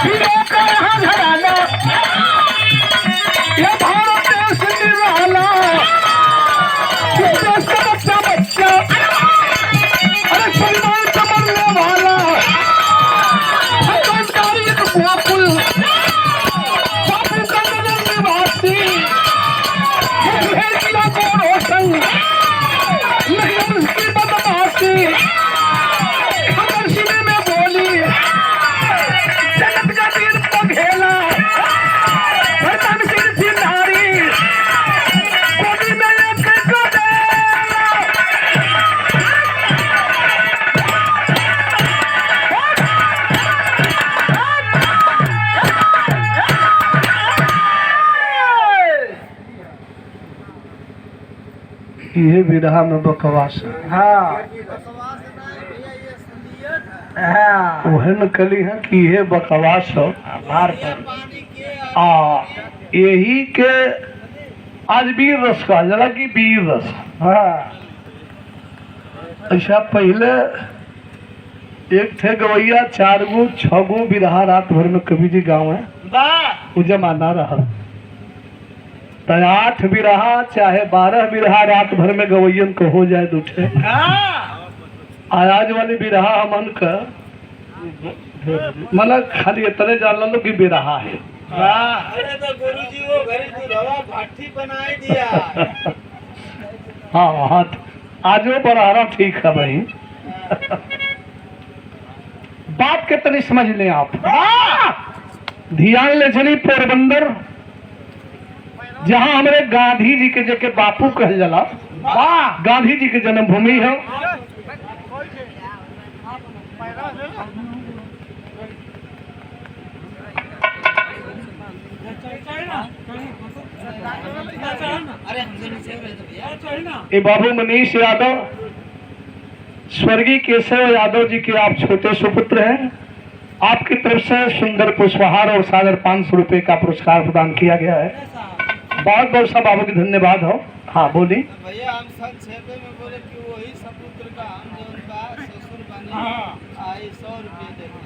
Hero का यहाँ घराना, ये भारत देश निराला, इस देश का बच्चा बच्चा, अरे सलमान का मरने वाला, सरकारी एक गोकुल, बापू का नगर निवासी, मुझे किया को रोशन, लेकिन उसकी बदमाशी, खबर सीने में बोली, जगत का वीर को घेला, भरतन सिंह थी नारी, गोदी में लेकर को देला। ये विरहा में बकवास है। हाँ हाँ ओहन कली है कि ये बकवास हो मार पर यही के आज वीर रस का जरा की वीर रस। हाँ ऐसा पहले एक थे गवैया 4 गो 6 गो बिरहा रात भर में कवि जी गाँव है वाह वो जमाना रहा। तो 8 बिरहा चाहे 12 बिरहा रात भर में गवैयन को हो जाए दूठे। हाँ आज वाली बिरहा हमन का मतलब खाली इतने जान लो कि बिरहा है। वाह अरे तो गुरुजी वो घरी दूधवा भाटी बनाए दिया। हाँ हाँ आज वो बड़ा ठीक है भाई। बात के तनी समझ लें आप। ध्यान ले चली पोरबंदर जहाँ हमारे गांधी जी के जगह बापू कह जला। वाह गांधी जी की जन्मभूमि है। ये बाबू मनीष यादव स्वर्गीय केशव यादव जी के आप छोटे सुपुत्र हैं। आपकी तरफ से सुंदर पुष्पहार और सादर 500 रुपए का पुरस्कार प्रदान किया गया है। बहुत बहुत सा बाबू की धन्यवाद हो। हाँ बोली। भैया हम संक्षेप में बोले कि वही सपुत्र का हम जो उनका ससुर बने आई 100 रुपये देते।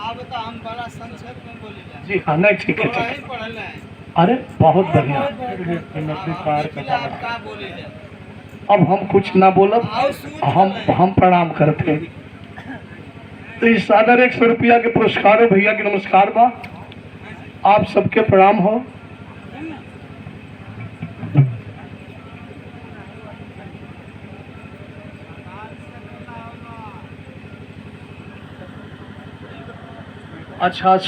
आप बता हम बड़ा संक्षेप में बोले जी हाँ नहीं ठीक है ठीक वही है। पढ़ल है अरे बहुत बढ़िया। का बोले है अब हम कुछ ना बोलब हम प्रणाम करते हैं। तो इस सादर 100 रुपया के पुरस्कार हो भैया की नमस्कार बा। आप सबके प्रणाम हो। अच्छा